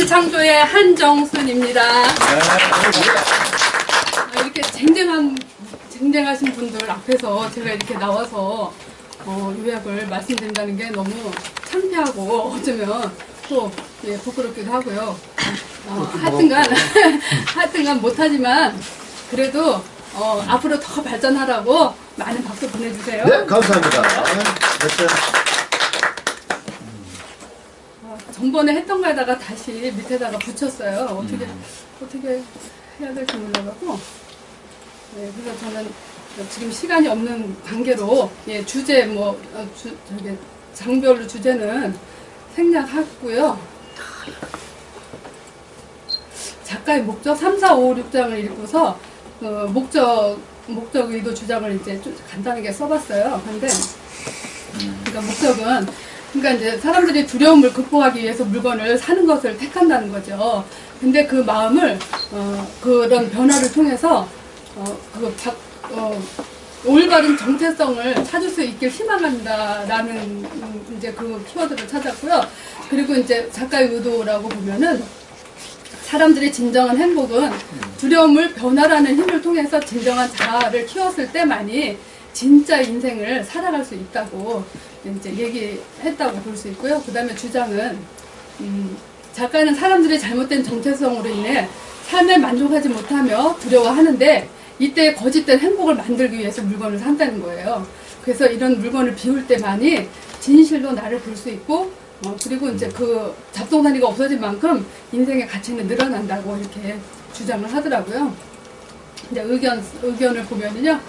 창조의 한정순입니다. 이렇게 쟁쟁하신 분들 앞에서 제가 이렇게 나와서 요약을 말씀드린다는 게 너무 창피하고 어쩌면 또 부끄럽기도 하고요. 하여튼간 못하지만 그래도 앞으로 더 발전하라고 많은 박수 보내주세요. 네, 감사합니다. 전번에 했던 거에다가 다시 밑에다가 붙였어요. 어떻게 해야 될지 몰라가지고. 네, 그래서 저는 지금 시간이 없는 관계로 주제 장별로 주제는 생략하고요. 작가의 목적 3, 4, 5, 6장을 읽고서 목적 의도 주장을 이제 좀 간단하게 써봤어요. 근데 그러니까 목적은 이제 사람들이 두려움을 극복하기 위해서 물건을 사는 것을 택한다는 거죠. 근데 그 마음을 그런 변화를 통해서 올바른 정체성을 찾을 수 있길 희망한다라는 이제 그 키워드를 찾았고요. 그리고 이제 작가의 의도라고 보면은 사람들이 진정한 행복은 두려움을 변화라는 힘을 통해서 진정한 자아를 키웠을 때만이 진짜 인생을 살아갈 수 있다고 이제 얘기했다고 볼 수 있고요. 그 다음에 주장은 작가는 사람들이 잘못된 정체성으로 인해 삶에 만족하지 못하며 두려워하는데 이때 거짓된 행복을 만들기 위해서 물건을 산다는 거예요. 그래서 이런 물건을 비울 때만이 진실로 나를 볼 수 있고 그리고 이제 그 잡동사니가 없어진 만큼 인생의 가치는 늘어난다고 이렇게 주장을 하더라고요. 이제 의견을 보면은요.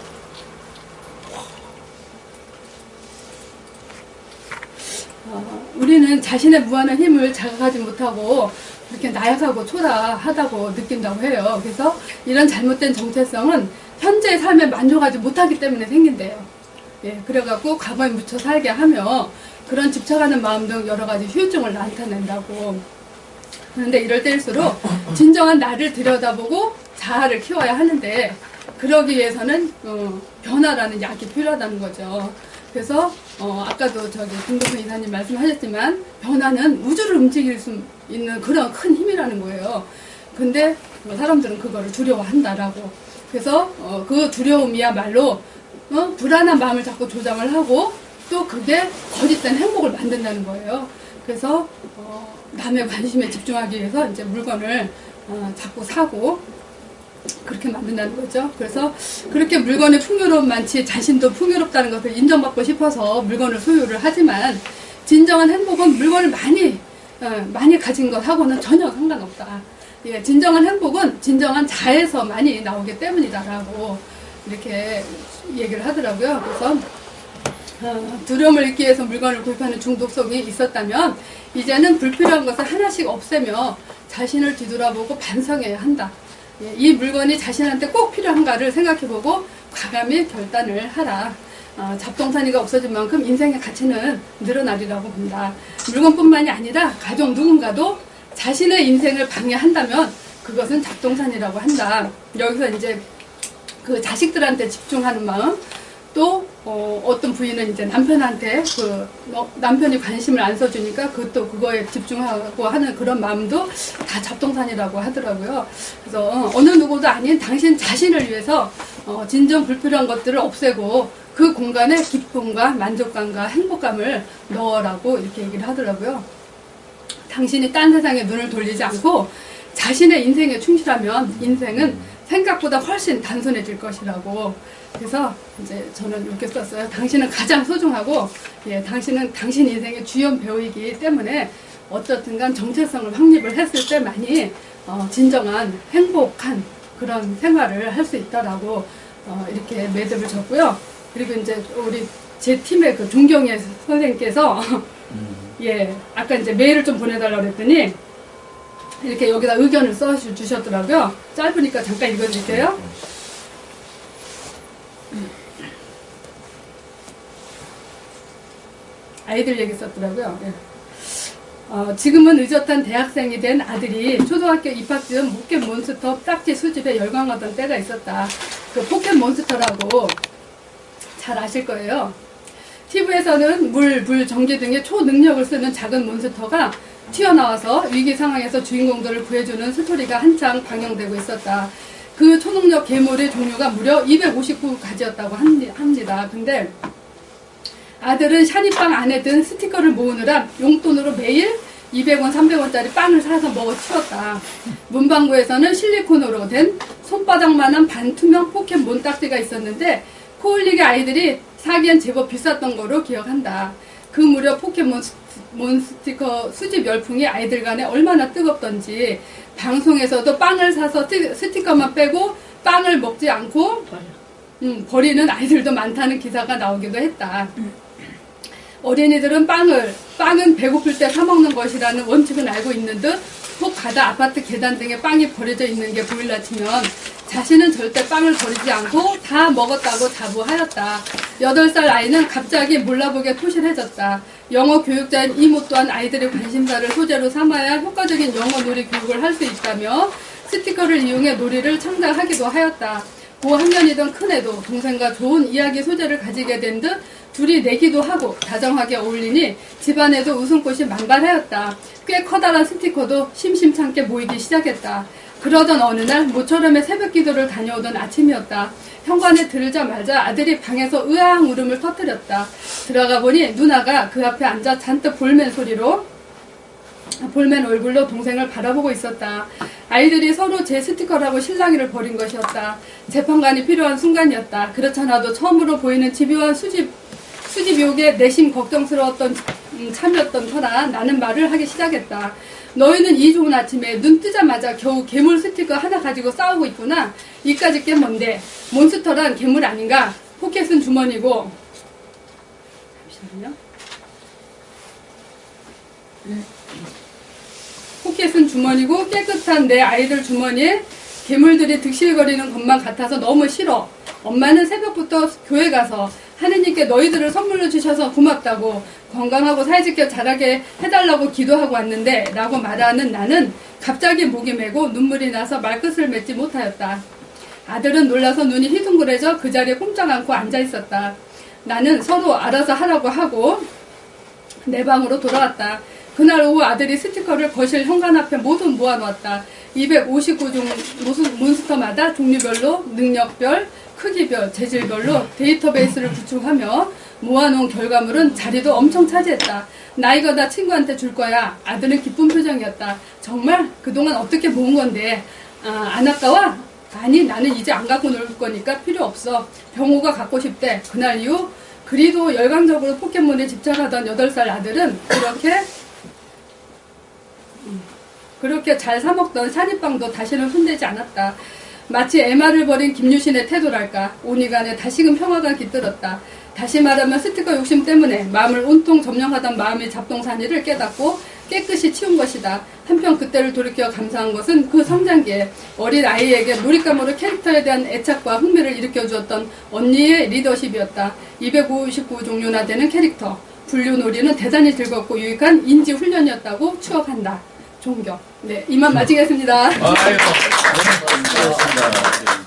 우리는 자신의 무한한 힘을 자각하지 못하고 이렇게 나약하고 초라하다고 느낀다고 해요. 그래서 이런 잘못된 정체성은 현재의 삶에 만족하지 못하기 때문에 생긴대요. 그래갖고 과거에 묻혀 살게 하며 그런 집착하는 마음 등 여러 가지 후유증을 나타낸다고. 그런데 이럴 때일수록 진정한 나를 들여다보고 자아를 키워야 하는데 그러기 위해서는 변화라는 약이 필요하다는 거죠. 그래서 아까도 김동선 이사님 말씀하셨지만 변화는 우주를 움직일 수 있는 그런 큰 힘이라는 거예요. 근데 사람들은 그거를 두려워한다라고. 그래서 그 두려움이야말로 불안한 마음을 자꾸 조장을 하고 또 그게 거짓된 행복을 만든다는 거예요. 그래서 남의 관심에 집중하기 위해서 이제 물건을 자꾸 사고 그렇게 만든다는 거죠. 그래서 그렇게 물건의 풍요로움 많지 자신도 풍요롭다는 것을 인정받고 싶어서 물건을 소유를 하지만 진정한 행복은 물건을 많이 가진 것하고는 전혀 상관없다. 진정한 행복은 진정한 자에서 많이 나오기 때문이다라고 이렇게 얘기를 하더라고요. 그래서 두려움을 잊기 위해서 물건을 구입하는 중독성이 있었다면 이제는 불필요한 것을 하나씩 없애며 자신을 뒤돌아보고 반성해야 한다. 이 물건이 자신한테 꼭 필요한가를 생각해보고 과감히 결단을 하라. 잡동사니가 없어진 만큼 인생의 가치는 늘어나리라고 본다. 물건뿐만이 아니라 가족 누군가도 자신의 인생을 방해한다면 그것은 잡동사니라고 한다. 여기서 이제 그 자식들한테 집중하는 마음, 또 어떤 부인은 이제 남편한테 남편이 관심을 안 써주니까 그거에 집중하고 하는 그런 마음도 다 잡동사니라고 하더라고요. 그래서 어느 누구도 아닌 당신 자신을 위해서 진정 불필요한 것들을 없애고 그 공간에 기쁨과 만족감과 행복감을 넣으라고 이렇게 얘기를 하더라고요. 당신이 딴 세상에 눈을 돌리지 않고 자신의 인생에 충실하면 인생은 생각보다 훨씬 단순해질 것이라고. 그래서 이제 저는 이렇게 썼어요. 당신은 가장 소중하고 당신은 당신 인생의 주연 배우이기 때문에 어떻든 간 정체성을 확립을 했을 때만이 진정한 행복한 그런 생활을 할 수 있다라고 이렇게 매듭을 졌고요. 그리고 이제 제 팀의 그 종경예 선생님께서 아까 이제 메일을 좀 보내달라고 그랬더니 이렇게 여기다 의견을 써주셨더라고요. 짧으니까 잠깐 읽어드릴게요. 아이들 얘기 썼더라고요. 지금은 의젓한 대학생이 된 아들이 초등학교 입학 즈음 포켓몬스터 딱지 수집에 열광하던 때가 있었다. 그 포켓몬스터라고 잘 아실 거예요. TV에서는 물, 전기 등의 초능력을 쓰는 작은 몬스터가 튀어나와서 위기 상황에서 주인공들을 구해주는 스토리가 한창 방영되고 있었다. 그 초능력 괴물의 종류가 무려 259가지였다고 합니다. 근데 아들은 샤니빵 안에 든 스티커를 모으느라 용돈으로 매일 200원, 300원짜리 빵을 사서 먹어 치웠다. 문방구에서는 실리콘으로 된 손바닥만한 반투명 포켓몬 딱지가 있었는데 코올릭의 아이들이 사기엔 제법 비쌌던 거로 기억한다. 그 무렵 포켓몬 스티커 수집 열풍이 아이들 간에 얼마나 뜨겁던지 방송에서도 빵을 사서 스티커만 빼고 빵을 먹지 않고 버리는 아이들도 많다는 기사가 나오기도 했다. 어린이들은 빵은 배고플 때 사먹는 것이라는 원칙은 알고 있는 듯 혹 가다 아파트 계단 등에 빵이 버려져 있는 게 보일라 치면 자신은 절대 빵을 버리지 않고 다 먹었다고 자부하였다. 8살 아이는 갑자기 몰라보게 토실해졌다. 영어 교육자인 이모 또한 아이들의 관심사를 소재로 삼아야 효과적인 영어 놀이 교육을 할 수 있다며 스티커를 이용해 놀이를 창작하기도 하였다. 고학년이던 큰애도 동생과 좋은 이야기 소재를 가지게 된 듯 둘이 내기도 하고 다정하게 어울리니 집안에도 웃음꽃이 만발하였다. 꽤 커다란 스티커도 심심찮게 모이기 시작했다. 그러던 어느 날 모처럼의 새벽 기도를 다녀오던 아침이었다. 현관에 들자마자 아들이 방에서 으앙 울음을 터뜨렸다. 들어가 보니 누나가 그 앞에 앉아 잔뜩 볼멘 얼굴로 동생을 바라보고 있었다. 아이들이 서로 제 스티커라고 실랑이를 벌인 것이었다. 재판관이 필요한 순간이었다. 그렇잖아도 처음으로 보이는 집요한 수집 욕에 내심 걱정스러웠던 참이었던 터라 나는 말을 하기 시작했다. 너희는 이 좋은 아침에 눈 뜨자마자 겨우 괴물 스티커 하나 가지고 싸우고 있구나. 이까짓 게 뭔데? 몬스터란 괴물 아닌가? 포켓은 주머니고 잠시만요. 포켓은 주머니고 깨끗한 내 아이들 주머니에 괴물들이 득실거리는 것만 같아서 너무 싫어. 엄마는 새벽부터 교회 가서 하느님께 너희들을 선물로 주셔서 고맙다고 건강하고 사이좋게 자라게 해달라고 기도하고 왔는데 라고 말하는 나는 갑자기 목이 메고 눈물이 나서 말끝을 맺지 못하였다. 아들은 놀라서 눈이 휘둥그레져 그 자리에 꼼짝 않고 앉아있었다. 나는 서로 알아서 하라고 하고 내 방으로 돌아왔다. 그날 오후 아들이 스티커를 거실 현관 앞에 모두 모아놓았다. 259종 몬스터마다 종류별로 능력별, 크기별, 재질별로 데이터베이스를 구축하며 모아놓은 결과물은 자리도 엄청 차지했다. 나 이거 다 친구한테 줄 거야. 아들은 기쁜 표정이었다. 정말? 그동안 어떻게 모은 건데? 안 아까워? 아니 나는 이제 안 갖고 놀 거니까 필요 없어. 병호가 갖고 싶대. 그날 이후 그리도 열광적으로 포켓몬에 집착하던 8살 아들은 그렇게 잘 사먹던 샤니빵도 다시는 손대지 않았다. 마치 애마를 버린 김유신의 태도랄까. 온이간에 다시금 평화가 깃들었다. 다시 말하면 스티커 욕심 때문에 마음을 온통 점령하던 마음의 잡동사니를 깨닫고 깨끗이 치운 것이다. 한편 그때를 돌이켜 감사한 것은 그 성장기에 어린 아이에게 놀잇감으로 캐릭터에 대한 애착과 흥미를 일으켜주었던 언니의 리더십이었다. 259종류나 되는 캐릭터. 분류놀이는 대단히 즐겁고 유익한 인지훈련이었다고 추억한다. 종교. 네, 이만 마치겠습니다. 아이고, 너무 수고하셨습니다.